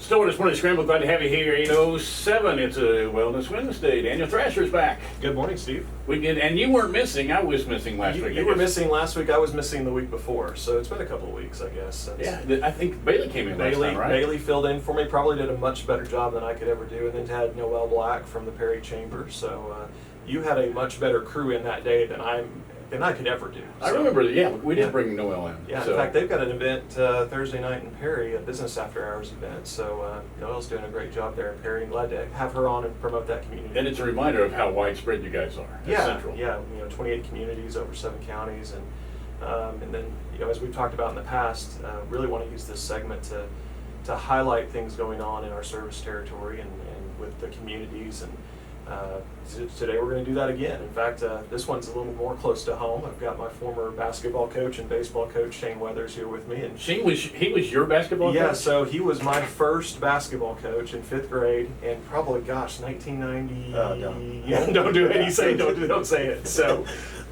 Still this morning, Scramble. Glad to have you here. 8:07. It's a Wellness Wednesday. Daniel Thrasher's back. Good morning, Steve. We did, and you weren't missing. I was missing last week. You were missing last week. I was missing the week before. So it's been a couple of weeks, I guess. Since Yeah, I think Bailey came in last time, right? Bailey filled in for me. Probably did a much better job than I could ever do. And then had Noel Black from the Perry Chamber. So you had a much better crew in that day than I could ever do. I remember. Yeah, we did bring Noel in. Yeah, so. In fact, they've got an event Thursday night in Perry, a business after hours event. So Noel's doing a great job there in Perry. Glad to have her on and promote that community. And it's a reminder of how widespread you guys are. Yeah, Central. yeah. 28 communities over 7 counties, and then as we've talked about in the past, really want to use this segment to highlight things going on in our service territory and with the communities. And today we're going to do that again. In fact, this one's a little more close to home. I've got my former basketball coach and baseball coach Shane Weathers here with me. And he was your basketball coach? Yeah, so he was my first basketball coach in 5th grade, and probably 1990. Don't do it. You say don't say it. So,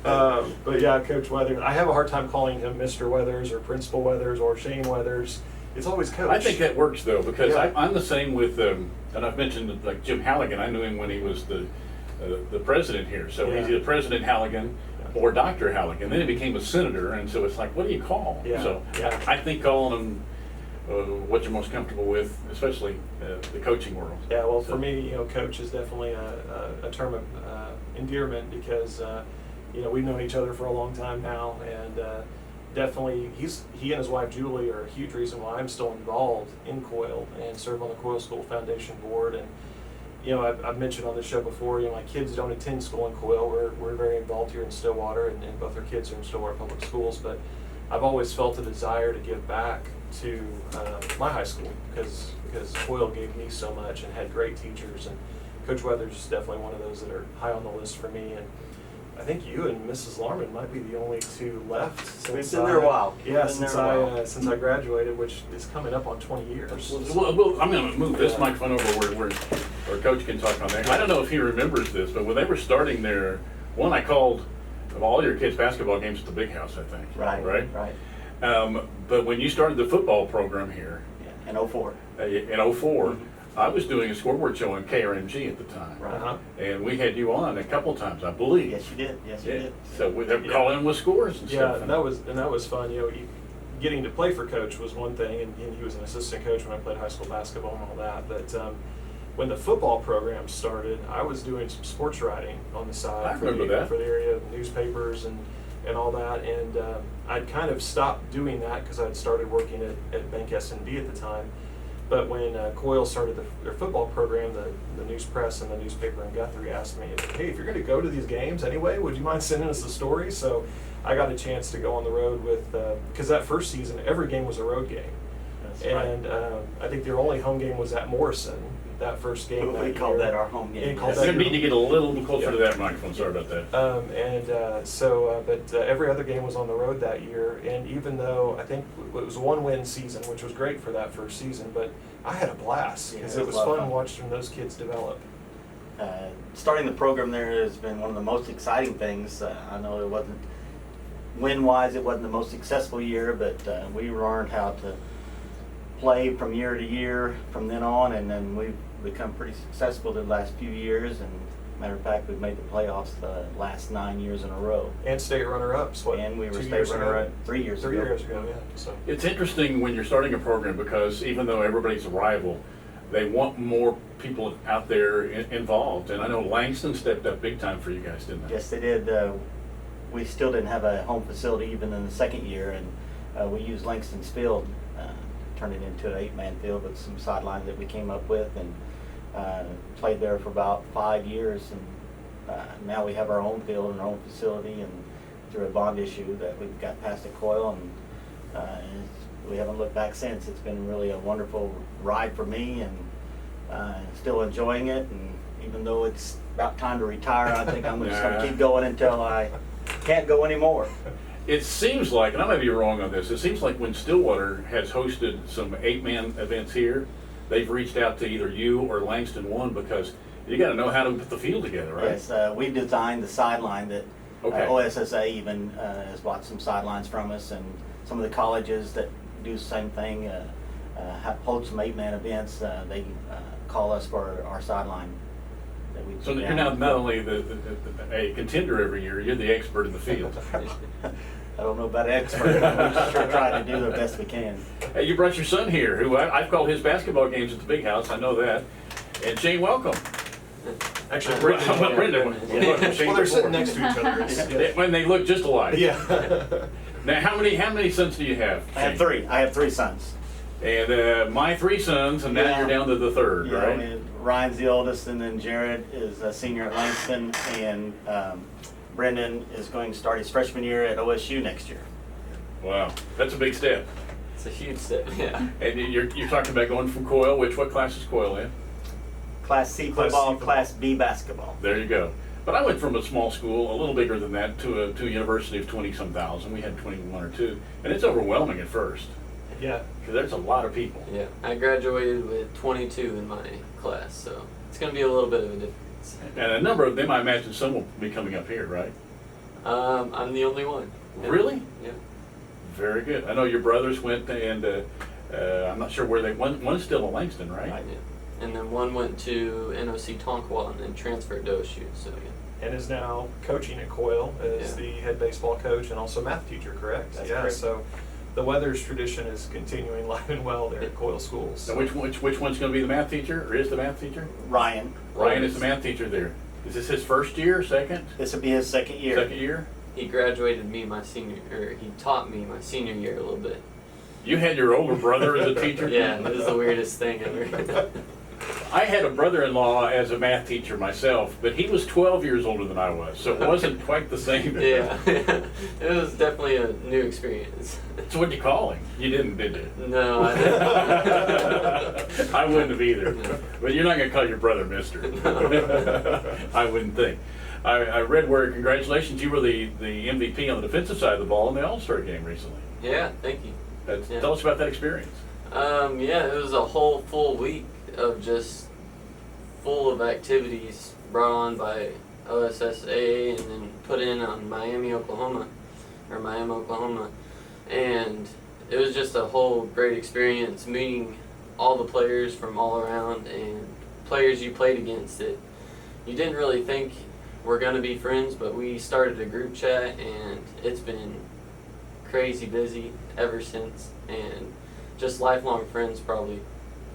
but yeah, Coach Weathers. I have a hard time calling him Mr. Weathers or Principal Weathers or Shane Weathers. It's always Coach. I think that works though, because Yeah. I'm the same with, and I've mentioned like Jim Halligan. I knew him when he was the president here. So Yeah. he's either President Halligan or Dr. Halligan. Then he became a senator, and so it's like, what do you call? Yeah. So Yeah. I think calling him what you're most comfortable with, especially the coaching world. Yeah, well, So- for me, coach is definitely a term of endearment because we've known each other for a long time now, and definitely he and his wife Julie are a huge reason why I'm still involved in Coyle and serve on the Coyle School Foundation board. And I've mentioned on this show before, my kids don't attend school in Coyle. We're very involved here in Stillwater, and both our kids are in Stillwater Public Schools. But I've always felt a desire to give back to my high school because Coyle gave me so much and had great teachers. And Coach Weathers is definitely one of those that are high on the list for me. And I think you and Mrs. Larman might be the only two left. We've been there a while. Yeah, since I graduated, which is coming up on 20 years. Well, I'm going to move this microphone over where Coach can talk on there. I don't know if he remembers this, but when they were starting their one, I called of all your kids' basketball games at the Big House, I think. Right. But when you started the football program here, In 04. in 04, I was doing a scoreboard show on KRMG at the time. Right. And we had you on a couple times, I believe. Yes, you did. Yes, you did. So we call in with scores and Yeah, stuff. and that was fun. Getting to play for Coach was one thing, and he was an assistant coach when I played high school basketball and all that. But when the football program started, I was doing some sports writing on the side I remember that. for the area newspapers and all that. And I'd kind of stopped doing that because I'd started working at Bank S&B at the time. But when Coyle started their football program, the news press and the newspaper in Guthrie asked me, hey, if you're going to go to these games anyway, would you mind sending us a story? So I got a chance to go on the road with, because that first season, every game was a road game. That's And right. I think their only home game was at Morrison, that first game. We called that our home game. called You that need to get a little closer to that microphone. Sorry about that. But every other game was on the road that year, and even though I think it was a 1-win season, which was great for that first season, but I had a blast because Yeah, it was a lot of fun fun. watching those kids develop. Starting the program there has been one of the most exciting things. I know it wasn't, win-wise, it wasn't the most successful year, but we learned how to play from year to year from then on, and then we've become pretty successful the last few years. And matter of fact, we've made the playoffs the last 9 years in a row. And state runner-ups, what? And we were 2 state years ago? runner-up 3 years ago. 3 years ago, yeah. So It's interesting when you're starting a program because even though everybody's a rival, they want more people out there involved. And I know Langston stepped up big time for you guys, didn't they? Yes, they did. We still didn't have a home facility even in the second year, and we used Langston's field, turned it into an 8-man field with some sidelines that we came up with, and played there for about 5 years. And now we have our own field and our own facility, and through a bond issue that we've got passed at Coyle, and we haven't looked back since. It's been really a wonderful ride for me, and still enjoying it. And even though it's about time to retire, I think I'm just going to keep going until I can't go anymore. It seems like, and I may be wrong on this, it seems like when Stillwater has hosted some 8-man events here, they've reached out to either you or Langston One because you got to know how to put the field together, right? Yes, we designed the sideline that OSSA even has bought some sidelines from us, and some of the colleges that do the same thing. hold some 8-man events, they call us for our sideline. That we So put you're down. not only a contender every year, you're the expert in the field. I don't know about expert, but we sure try to do the best we can. Hey, you brought your son here, who I've called his basketball games at the big house, I know that. And Shane, welcome. Actually, Brendon. well, they're sitting next to each other. It's- When they look just alike. Yeah. Now, how many sons do you have? I have Shane? 3. I have 3 sons. And my 3 sons, and now Yeah. you're down to the third, Yeah, right? I mean, Ryan's the oldest, and then Jared is a senior at Langston, and Brendon is going to start his freshman year at OSU next year. Wow, that's a big step. It's a huge step, yeah. And you're talking about going from Coyle, what class is Coyle in? Class C Class C football, football. Class B basketball. There you go. But I went from a small school, a little bigger than that, to a university of 20-some thousand. We had 21 or 2, and it's overwhelming at first Yeah. because there's a lot of people. Yeah, I graduated with 22 in my class, so it's going to be a little bit of a difference. And a number of them, I imagine, some will be coming up here, right? I'm the only one. Yeah. Really? Yeah. Very good. I know your brothers went, and I'm not sure where they. One's still at Langston, right? Right. Yeah. And then one went to NOC Tonkawa and then transferred to OSU, so yeah. And is now coaching at Coyle as Yeah. the head baseball coach and also math teacher, correct? That's yeah. correct. So the Weathers tradition is continuing live and well there at Coyle schools. Now, which one's going to be the math teacher, or is the math teacher? Ryan, Ryan is the math teacher there. Is this his first year, second? this will be his second year. Second year? He graduated me he taught me my senior year a little bit. You had your older brother as a teacher? Yeah, it was the weirdest thing ever. I had a brother-in-law as a math teacher myself, but he was 12 years older than I was, so it wasn't quite the same. Yeah, it was definitely a new experience. So what'd you call him? You didn't, did you? No, I didn't. I wouldn't have either. No. But you're not going to call your brother mister. I wouldn't think. I read where, congratulations, you were the MVP on the defensive side of the ball in the All-Star game recently. Yeah, thank you. Yeah. Tell us about that experience. Yeah, it was a whole full week of just full of activities brought on by OSSAA and then put in on Miami, Oklahoma. And it was just a whole great experience meeting all the players from all around and players you played against that you didn't really think were going to be friends, but we started a group chat and it's been crazy busy ever since, and just lifelong friends probably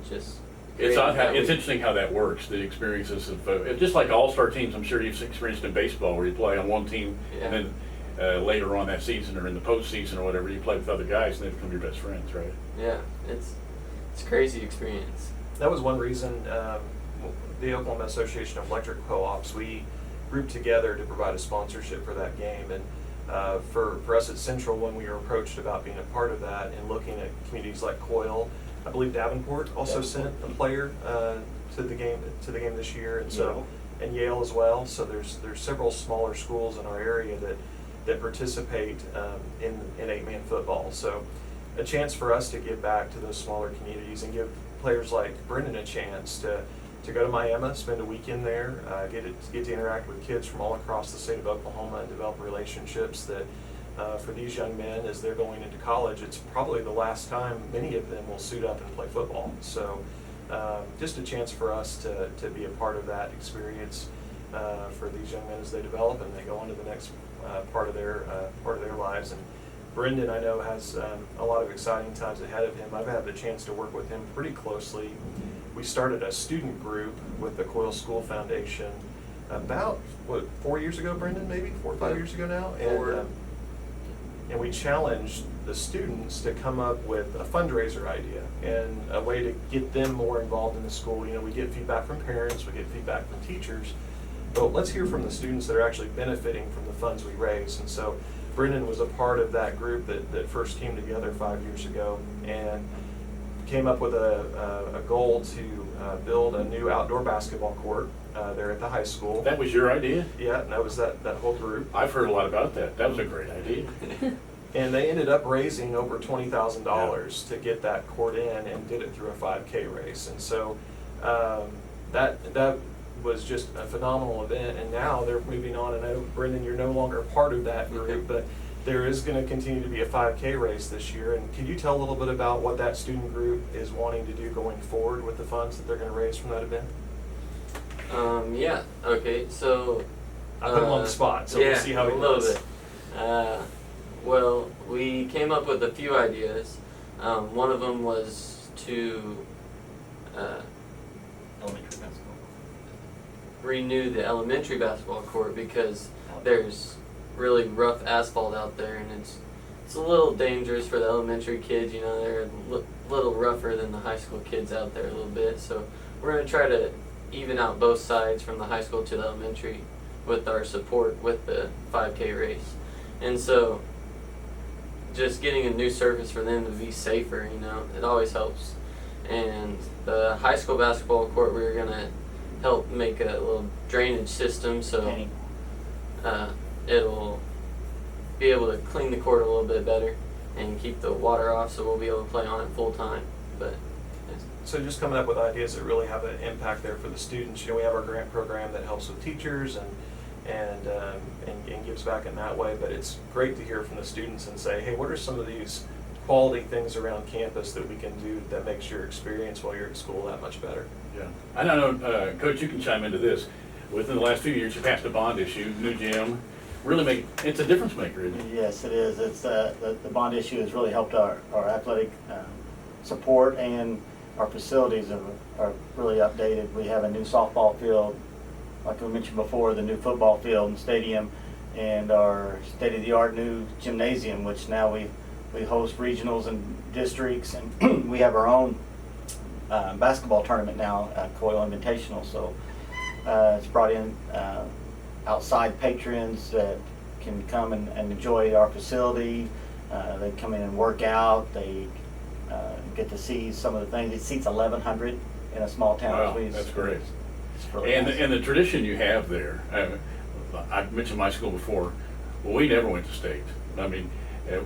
just It's created odd that it's week. interesting how that works, the experiences of, just like all-star teams, I'm sure you've experienced in baseball, where you play on one team, Yeah. and then later on that season, or in the postseason or whatever, you play with other guys, and they become your best friends, right? Yeah, it's a crazy experience. That was one reason the Oklahoma Association of Electric Co-ops, we grouped together to provide a sponsorship for that game. And for us at Central, when we were approached about being a part of that and looking at communities like Coyle, I believe Davenport also sent a player to the game this year, and so and Yale as well. So there's several smaller schools in our area that participate in 8-man football. So a chance for us to give back to those smaller communities and give players like Brendon a chance to go to Miami, spend a weekend there, get to interact with kids from all across the state of Oklahoma and develop relationships that for these young men as they're going into college, it's probably the last time many of them will suit up and play football. So just a chance for us to be a part of that experience for these young men as they develop and they go on to the next part of their lives. And Brendon, I know, has a lot of exciting times ahead of him. I've had the chance to work with him pretty closely. We started a student group with the Coyle School Foundation about, 4 years ago, Brendon, maybe 4 or 5 years ago now? And we challenged the students to come up with a fundraiser idea and a way to get them more involved in the school. You know, we get feedback from parents, we get feedback from teachers, but let's hear from the students that are actually benefiting from the funds we raise. And so Brendon was a part of that group that first came together 5 years ago and came up with a goal to build a new outdoor basketball court there at the high school. That was your idea? Yeah, and that was that whole group. I've heard a lot about that. That was a great idea. And they ended up raising over $20,000 to get that court in and did it through a 5K race. And so that was just a phenomenal event. And now they're moving on. And I know, Brendon, you're no longer a part of that group, but there is going to continue to be a 5K race this year. And can you tell a little bit about what that student group is wanting to do going forward with the funds that they're going to raise from that event? Yeah. Okay. So. I put him on the spot, so yeah, we'll see how he a little does. bit. Well, we came up with a few ideas. One of them was to Elementary basketball. renew the elementary basketball court because there's really rough asphalt out there, and it's a little dangerous for the elementary kids. You know, they're a little rougher than the high school kids out there a little bit. So we're going to try to even out both sides from the high school to the elementary with our support with the 5K race. And so just getting a new surface for them to be safer, you know, it always helps. And the high school basketball court, we were going to help make a little drainage system so it'll be able to clean the court a little bit better and keep the water off, so we'll be able to play on it full time. But So just coming up with ideas that really have an impact there for the students. You know, we have our grant program that helps with teachers and gives back in that way. But it's great to hear from the students and say, hey, what are some of these quality things around campus that we can do that makes your experience while you're at school that much better? Yeah, I don't know, Coach, you can chime into this. Within the last few years, you passed a bond issue, new gym. Really it's a difference maker, isn't it? Yes, it is. It's the bond issue has really helped our athletic support, and our facilities are really updated. We have a new softball field, like we mentioned before, the new football field and stadium, and our state-of-the-art new gymnasium, which now we host regionals and districts, and we have our own basketball tournament now, Coyle Invitational. So it's brought in outside patrons that can come and enjoy our facility. They come in and work out. They get to see some of the things. It seats 1,100 in a small town. Wow, that's great. It's really nice. And the tradition you have there, I mentioned my school before. Well, we never went to state. I mean,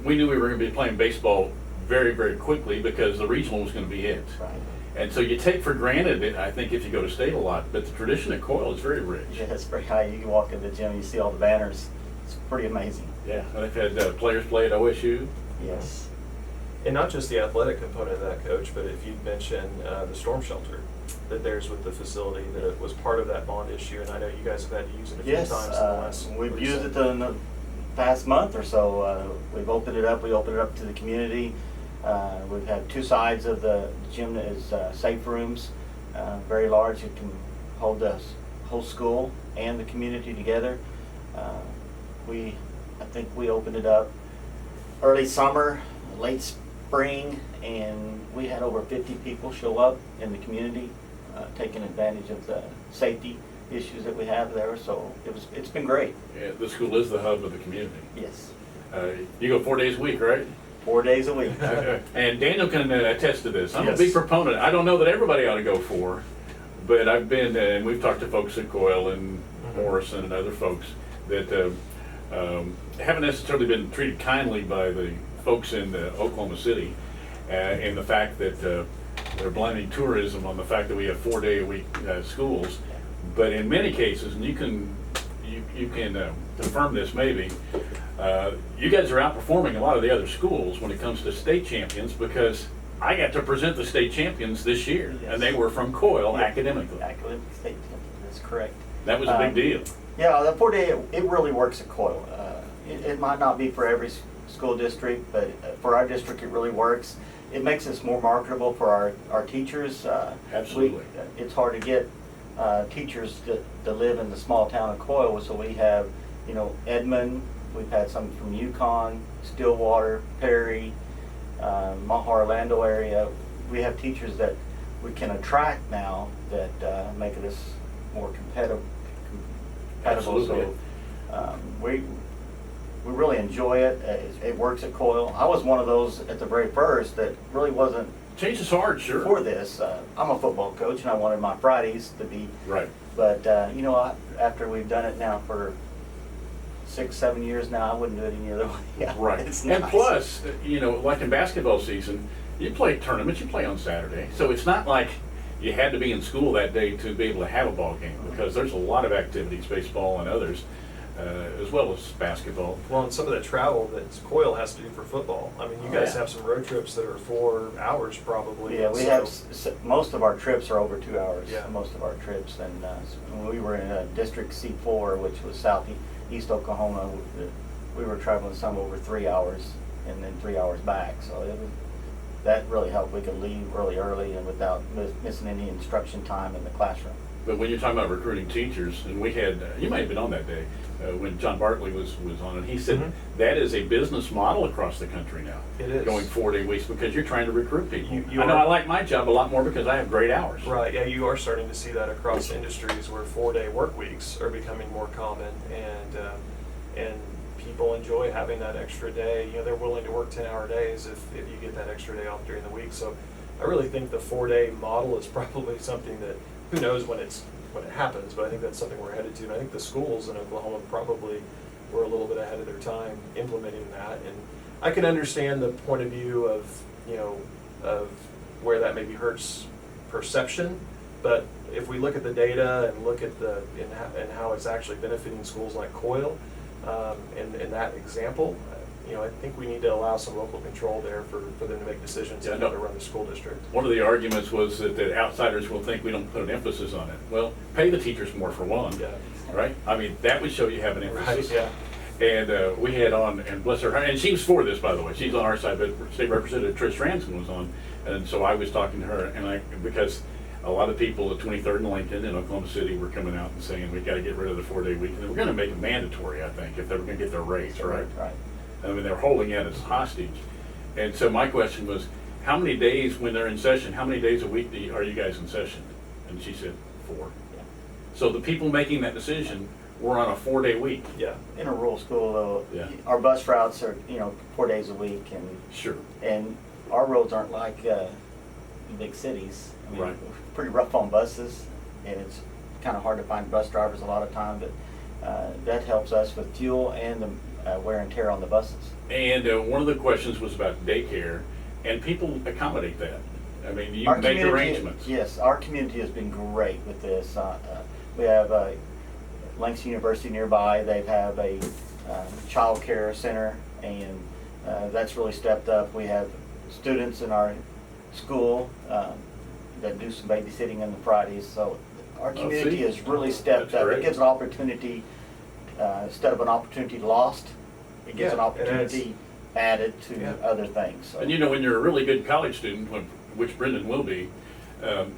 we knew we were going to be playing baseball very, very quickly because the regional was going to be it. Right. And so you take for granted, I think, if you go to state a lot, but the tradition at Coyle is very rich. Yeah, it's very high. You can walk in the gym, you see all the banners. It's pretty amazing. Yeah, they've had players play at OSU. Yes. And not just the athletic component of that, Coach, but if you'd mention the storm shelter that there's with the facility, that it was part of that bond issue, and I know you guys have had to use it a few Yes, times in the last we've used it in the past month or so. We've opened it up. We opened it up to the community. We've had two sides of the gym that is safe rooms, very large. It can hold the whole school and the community together. I think we opened it up early summer, late spring, and we had over 50 people show up in the community, taking advantage of the safety issues that we have there. So it's been great. Yeah, the school is the hub of the community. Yes. You go 4 days a week, right? 4 days a week. And Daniel can attest to this. I'm Yes. a big proponent. I don't know that everybody ought to go 4, but I've been, and we've talked to folks at Coyle and Morrison and other folks that haven't necessarily been treated kindly by the folks in Oklahoma City, and the fact that they're blaming tourism on the fact that we have 4-day-a-week schools. But in many cases, and you can confirm this maybe, you guys are outperforming a lot of the other schools when it comes to state champions, because I got to present the state champions this year, Yes. and they were from Coyle Yeah. academically. Academic state, that's correct. That was a big deal. Yeah, the 4-day, it really works at Coyle. It might not be for every school district, but for our district, it really works. It makes us more marketable for our teachers. Absolutely. It's hard to get teachers to live in the small town of Coyle, so we have, Edmond, we've had some from Yukon, Stillwater, Perry, Maha Orlando area. We have teachers that we can attract now that make us more competitive. Absolutely. So we really enjoy it. It works at Coyle. I was one of those at the very first that really wasn't Change is hard, sure. for this. I'm a football coach, and I wanted my Fridays to be. Right. But after we've done it now for 6-7 years now, I wouldn't do it any other way. Yeah, Right. it's And nice. plus, like in basketball season, you play tournaments, you play on Saturday. So it's not like you had to be in school that day to be able to have a ball game, because there's a lot of activities, baseball and others, as well as basketball. Well, and some of that travel that Coyle has to do for football. I mean, you guys Yeah. have some road trips that are 4 hours probably. Yeah, we so- have, most of our trips are over 2 hours, Yeah. most of our trips. And when we were in District C4, which was southeast Oklahoma, we were traveling some over 3 hours and then 3 hours back. So that really helped. We could leave early and without missing any instruction time in the classroom. But when you're talking about recruiting teachers, and we had, you might have been on that day, when John Bartley was on it, he said Mhm. that is a business model across the country now. It is. Going 4-day weeks because you're trying to recruit people. You I know are. I like my job a lot more because I have great hours. Right, yeah, you are starting to see that across industries where 4-day work weeks are becoming more common, and people enjoy having that extra day. You know, they're willing to work 10-hour days if you get that extra day off during the week. So I really think the 4-day model is probably something that, who knows when it happens, but I think that's something we're headed to. And I think the schools in Oklahoma probably were a little bit ahead of their time implementing that. And I can understand the point of view of, of where that maybe hurts perception, but if we look at the data and look at and how it's actually benefiting schools like Coyle, in that example, I think we need to allow some local control there for them to make decisions Yeah, on how to run the school district. One of the arguments was that outsiders will think we don't put an emphasis on it. Well, pay the teachers more for one, Yeah. right? I mean, that would show you have an emphasis. Right, yeah. And we had on, and bless her heart, and she was for this, by the way. She's on our side, but State Representative Trish Ransom was on, and so I was talking to her, and because a lot of people at 23rd and Lincoln in Oklahoma City were coming out and saying we got to get rid of the 4-day week, and we're going to make it mandatory, I think, if they were going to get their raise, right? Right. I mean, they're holding it as hostage. And so my question was, how many days when they're in session, how many days a week are you guys in session? And she said 4. Yeah. So the people making that decision were on a 4-day week. Yeah. In a rural school, though, Yeah. our bus routes are 4 days a week, Sure. and our roads aren't like big cities. I mean, Right. we're pretty rough on buses, and it's kind of hard to find bus drivers a lot of time. But that helps us with fuel and the wear and tear on the buses. And one of the questions was about daycare, and people accommodate that. I mean, you Our make community- arrangements. Yes, our community has been great with this. We have Langston University nearby. They have a child care center, and that's really stepped up. We have students in our school that do some babysitting on the Fridays. So our Oh, community see? has really stepped That's up. great. It gives an opportunity, instead of an opportunity lost, it gives an Yeah, it opportunity added to Yeah. other things. So. And when you're a really good college student, which Brendon will be,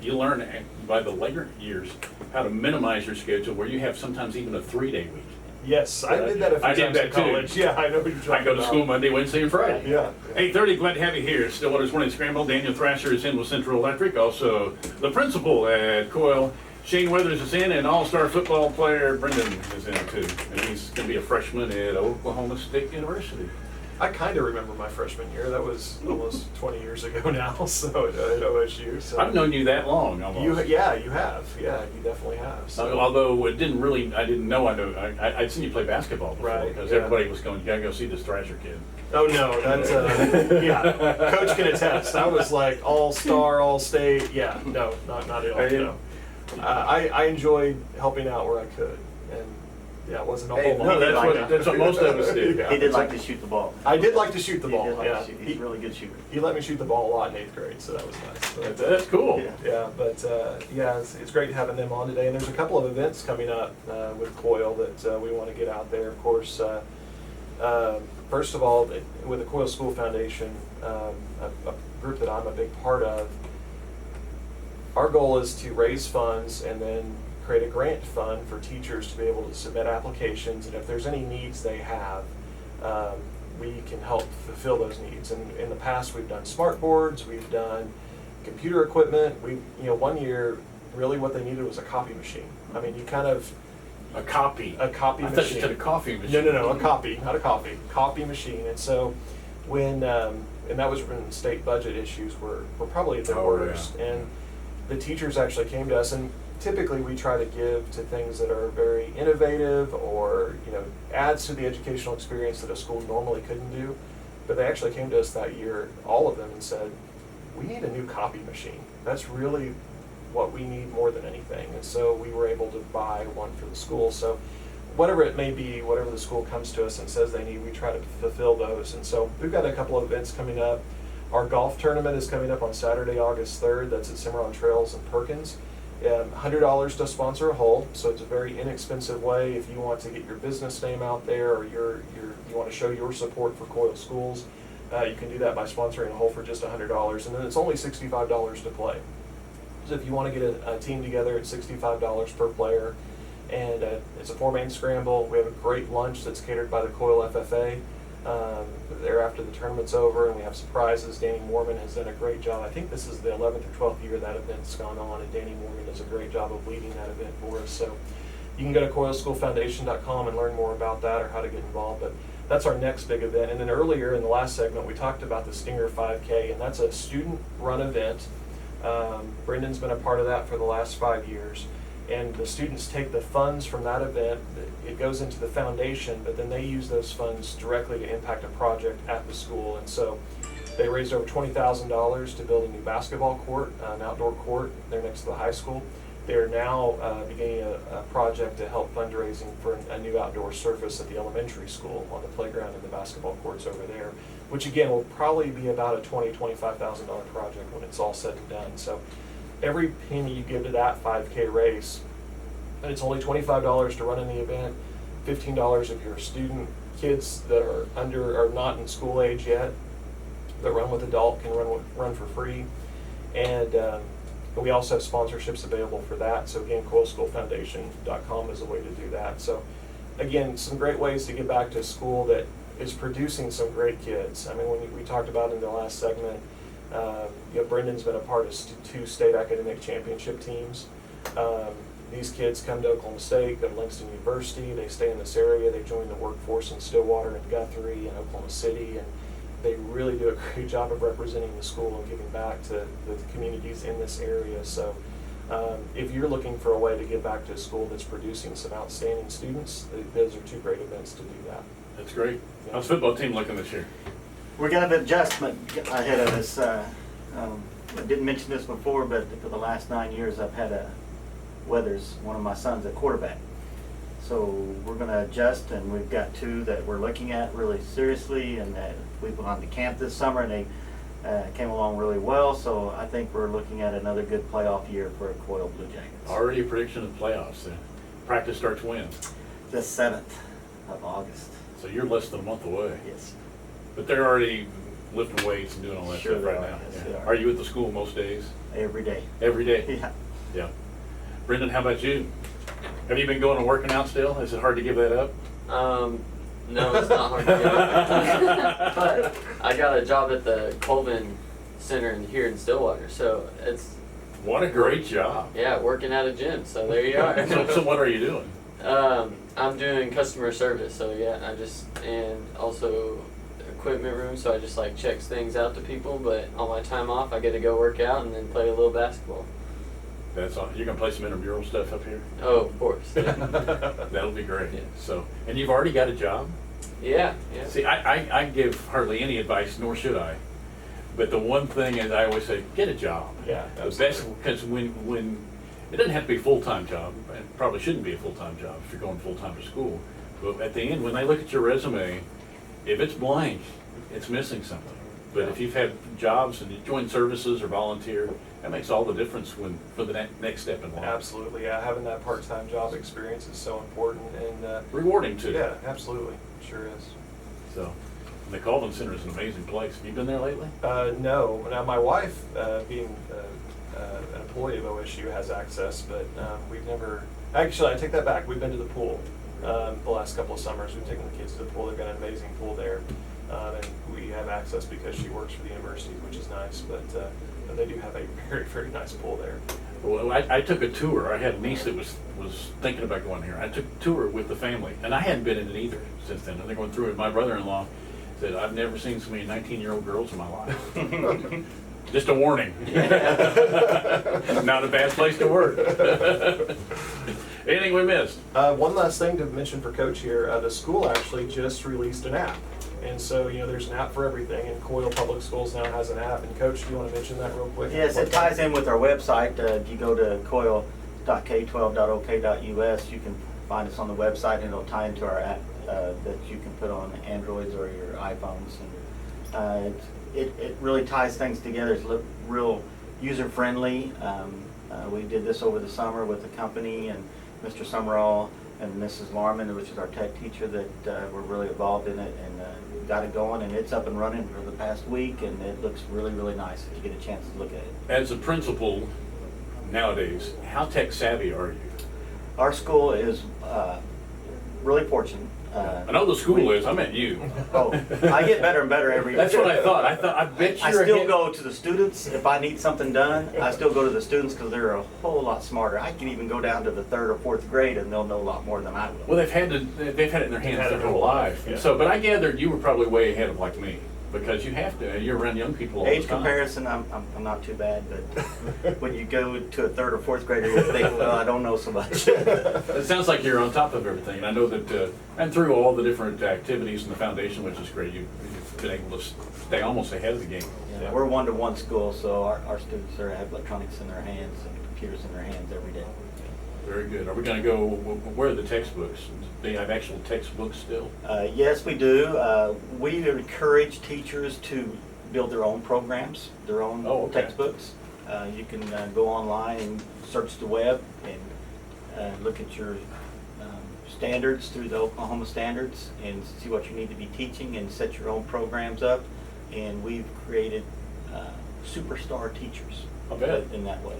you learn by the later years how to minimize your schedule where you have sometimes even a 3-day week. Yes, I did that a few I did times that in too. college. Yeah, I know what you're talking about. I go to school Monday, Wednesday, and Friday. Yeah. 8:30, glad to have you here. Stillwater's Morning Scramble. Daniel Thrasher is in with Central Electric. Also, the principal at Coyle, Shane Weathers, is in, and all-star football player Brendon is in too. And he's going to be a freshman at Oklahoma State University. I kind of remember my freshman year. That was almost 20 years ago now, so at OSU. So I've known you that long, almost. you have. Yeah, you definitely have. So. Although I didn't know. I'd seen you play basketball before, Right, because yeah. everybody was going, you gotta go see this Thrasher kid. Oh no, that's yeah. Coach can attest. I was like all-star, all-state. Yeah, no, not at all. No. I enjoyed helping out where I could, and yeah, it wasn't a whole Hey, lot. no, that's what most of us do. Yeah. He did like to shoot the ball. I did like to shoot the He ball. did like Yeah, to shoot. He's a really good shooter. he let me shoot the ball a lot in 8th grade, so that was nice. But, That's cool. Yeah. yeah, but yeah, it's great having them on today. And there's a couple of events coming up with Coyle that we want to get out there. Of course, first of all, with the Coyle School Foundation, a group that I'm a big part of, our goal is to raise funds and then create a grant fund for teachers to be able to submit applications, and if there's any needs they have, we can help fulfill those needs. And in the past, we've done smart boards, we've done computer equipment. One year, really what they needed was a copy machine. I mean, A copy. a copy I machine. thought you said a coffee machine. No, a copy, not a copy machine. And so when, and that was when state budget issues were probably at their Oh, worst. yeah. And the teachers actually came to us, and typically we try to give to things that are very innovative or, adds to the educational experience that a school normally couldn't do. But they actually came to us that year, all of them, and said, we need a new copy machine. That's really what we need more than anything. And so we were able to buy one for the school. So whatever it may be, whatever the school comes to us and says they need, we try to fulfill those. And so we've got a couple of events coming up. Our golf tournament is coming up on Saturday, August 3rd. That's at Cimarron Trails in Perkins. $100 to sponsor a hole, so it's a very inexpensive way if you want to get your business name out there, or you want to show your support for Coyle schools. You can do that by sponsoring a hole for just $100, and then it's only $65 to play. So if you want to get a team together, it's $65 per player, and it's a 4-man scramble. We have a great lunch that's catered by the Coyle FFA. There after the tournament's over, and we have surprises. Danny Moorman has done a great job. I think this is the 11th or 12th year that event's gone on, and Danny Moorman does a great job of leading that event for us. So you can go to coyleschoolfoundation.com and learn more about that or how to get involved. But that's our next big event. And then earlier in the last segment, we talked about the Stinger 5K, and that's a student-run event. Brendon's been a part of that for the last 5 years. And the students take the funds from that event, it goes into the foundation, but then they use those funds directly to impact a project at the school. And so they raised over $20,000 to build a new basketball court, an outdoor court there next to the high school. They are now beginning a project to help fundraising for a new outdoor surface at the elementary school on the playground and the basketball courts over there, which again will probably be about a $20,000 to $25,000 project when it's all said and done. So every penny you give to that 5K race, and it's only $25 to run in the event, $15 if you're a student. Kids that are not in school age yet, that run with adult can run for free. And we also have sponsorships available for that. So again, coyleschoolfoundation.com is a way to do that. So again, some great ways to get back to a school that is producing some great kids. I mean, when we talked about in the last segment, Brendon's been a part of 2 state academic championship teams. These kids come to Oklahoma State, go to Langston University, they stay in this area, they join the workforce in Stillwater and Guthrie and Oklahoma City, and they really do a great job of representing the school and giving back to the communities in this area. So if you're looking for a way to give back to a school that's producing some outstanding students, those are 2 great events to do that. That's great. Yeah. How's the football team looking this year? We're going to have an adjustment ahead of us. I didn't mention this before, but for the last 9 years I've had Weathers, one of my sons, a quarterback. So we're going to adjust, and we've got 2 that we're looking at really seriously, and we've gone to camp this summer, and they came along really well. So I think we're looking at another good playoff year for Coyle Blue Jackets. Already a prediction of playoffs then. Practice starts when? The 7th of August. So you're less than a month away. Yes. But they're already lifting weights and doing all that Sure stuff they right are. now. Yes, Yeah. they are. Are you at the school most days? Every day. Every day? Yeah. Yeah. Brendon, how about you? Have you been going and working out still? Is it hard to give that up? No, it's not hard to get. But I got a job at the Colvin Center here in Stillwater, so it's What a great job. working at a gym. So there you are. So what are you doing? I'm doing customer service, so and also equipment room, so I just like checks things out to people, but on my time off I get to go work out and then play a little basketball. That's all. You're gonna play some intramural stuff up here? Oh, of course. Yeah. That'll be great. Yeah. So, and you've already got a job? Yeah. See, I give hardly any advice, nor should I. But the one thing is, I always say, get a job. Yeah, The best, because when it doesn't have to be a full-time job, and probably shouldn't be a full-time job if you're going full-time to school. But at the end, when they look at your resume, if it's blank, it's missing something. But if you've had jobs and you join services or volunteer, that makes all the difference for the next step in life. Absolutely, yeah. Having that part-time job experience is so important, and Rewarding too. yeah, absolutely, sure is. So, and the Colvin Center is an amazing place. Have you been there lately? No. Now, my wife, being an employee of OSU, has access, but we've never. Actually, I take that back. We've been to the pool the last couple of summers. We've taken the kids to the pool. They've got an amazing pool there, and we have access because she works for the university, which is nice. But they do have a very, very nice pool there. Well, I took a tour. I had a niece that was thinking about going here. I took a tour with the family, and I hadn't been in it either since then. And they're going through it. My brother-in-law said, "I've never seen so many 19-year-old girls in my life." Just a warning. Not a bad place to work. Anything we missed? One last thing to mention for Coach here. The school actually just released an app. And so, there's an app for everything, and Coyle Public Schools now has an app. And Coach, do you want to mention that real quick? Yes, it ties in with our website. If you go to coyle.k12.ok.us, you can find us on the website, and it'll tie into our app that you can put on Androids or your iPhones. And it really ties things together. It's real user-friendly. We did this over the summer with the company and Mr. Summerall and Mrs. Larman, which is our tech teacher, that were really involved in it, and got it going, and it's up and running for the past week, and it looks really, really nice if you get a chance to look at it. As a principal nowadays, how tech savvy are you? Our school is really fortunate. I know the school is. I meant you. Oh, I get better and better every year. That's what I thought. I bet I you're still ahead. go to the students if I need something done. I still go to the students because they're a whole lot smarter. I can even go down to the 3rd or 4th grade and they'll know a lot more than I will. Well, they've had it in their hands their whole life. Yeah. So, but I gathered you were probably way ahead of like me, because you have to. You're around young people all the Age time. comparison, I'm not too bad, but when you go to a 3rd or 4th grader, you think, well, I don't know so much. It sounds like you're on top of everything, and I know that, and through all the different activities in the foundation, which is great, you've been able to stay almost ahead of the game. Yeah, we're 1-to-1 school, so our students have electronics in their hands and computers in their hands every day. Very good. Are we going to go? Where are the textbooks? Do you have actual textbooks still? Yes, we do. We encourage teachers to build their own programs, their own textbooks. You can go online and search the web and look at your standards through the Oklahoma standards and see what you need to be teaching and set your own programs up. And we've created superstar teachers I bet. in that way.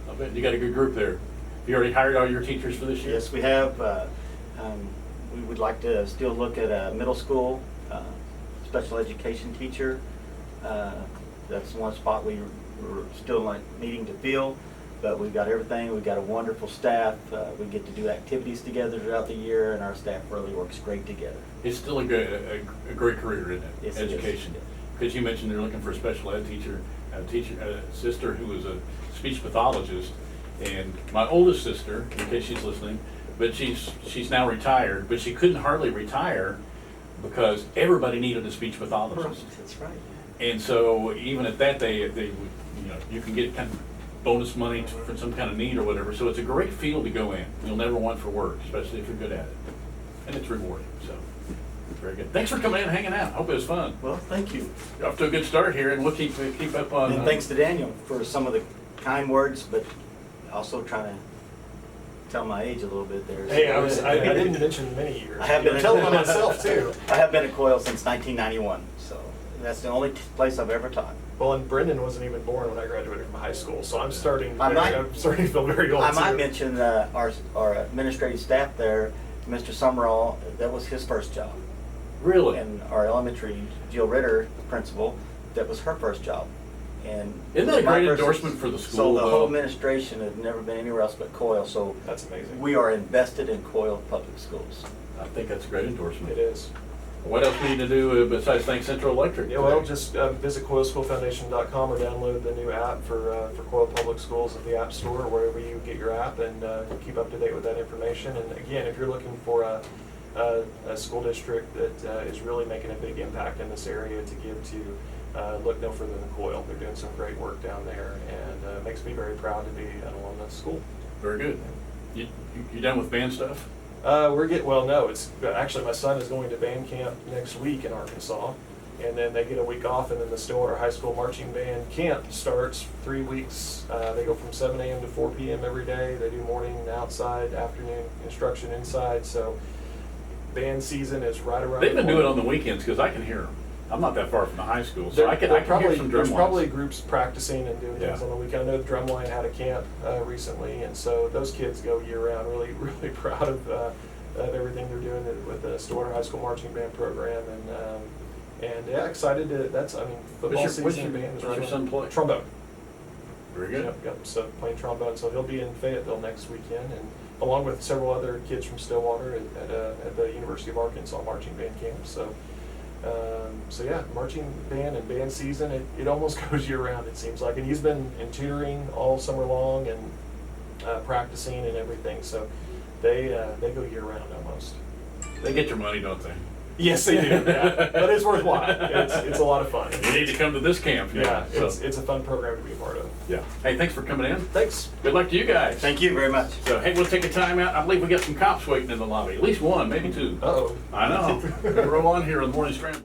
I bet you got a good group there. You already hired all your teachers for this year? Yes, we have. We would like to still look at a middle school special education teacher. That's one spot we're still needing to fill, but we've got everything. We've got a wonderful staff. We get to do activities together throughout the year, and our staff really works great together. It's still a great career, isn't it? Yes, it is. Education. Because you mentioned they're looking for a special ed teacher, a sister who was a speech pathologist, and my oldest sister, in case she's listening, but she's now retired, but she couldn't hardly retire because everybody needed a speech pathologist. That's right. And so even at that, they would, you can get kind of bonus money for some kind of need or whatever. So it's a great field to go in. You'll never want for work, especially if you're good at it. And it's rewarding, so very good. Thanks for coming in and hanging out. Hope it was fun. Well, thank you. You're off to a good start here, and we'll keep up on. And thanks to Daniel for some of the kind words, but also trying to tell my age a little bit there. Hey, I didn't mention many years. I have been I'm telling on myself too. I have been at Coyle since 1991, so that's the only place I've ever taught. Well, and Brendon wasn't even born when I graduated from high school, so I'm starting. I I'm starting to feel very old. I might too. mention our administrative staff there, Mr. Summerall. That was his first job, Really? and our elementary Jill Ritter, principal, that was her first job. And Isn't that a my great first- endorsement for the So school, the though? whole administration has never been anywhere else but Coyle. So That's amazing. we are invested in Coyle Public Schools. I think that's a great endorsement. It is. What else we need to do besides thank Central Electric? Yeah, well, just visit CoyleSchoolFoundation.com or download the new app for Coyle Public Schools at the App Store or wherever you get your app, and keep up to date with that information. And again, if you're looking for a school district that is really making a big impact in this area to give to, look no further than Coyle. They're doing some great work down there, and it makes me very proud to be an alum of the school. Very good. You done with band stuff? No, it's actually my son is going to band camp next week in Arkansas, and then they get a week off, and then the Stillwater High School Marching Band camp starts 3 weeks. They go from 7 a.m. to 4 p.m. every day. They do morning outside, afternoon instruction inside, so band season is right around They've been the doing it corner. on the weekends because I can hear them. I'm not that far from the high school, so There- I can there hear probably- some drum There's probably lines. groups practicing and doing things Yeah. on the weekend. I know the Drumline had a camp recently, and so those kids go year round. Really, really proud of everything they're doing with the Stillwater High School Marching Band program, and yeah, excited to. Football What's your season. Band is what's your right son on. play? Trombone. Very good. Yep. So playing trombone, so he'll be in Fayetteville next weekend, and along with several other kids from Stillwater at the University of Arkansas Marching Band camp. So yeah, marching band and band season, it almost goes year round, it seems like. And he's been in tutoring all summer long and practicing and everything. So they go year round almost. They get your money, don't they? Yes, they do. Yeah. But it's worthwhile. It's a lot of fun. You need to come to this camp. Yeah, So, it's a fun program to be a part of. yeah. Hey, thanks for coming in. Thanks. Good luck to you guys. Thank you very much. So, hey, we'll take a time out. I believe we got some cops waiting in the lobby. At least one, maybe two. Uh-oh. I know. Roll on here on the Morning Scramble.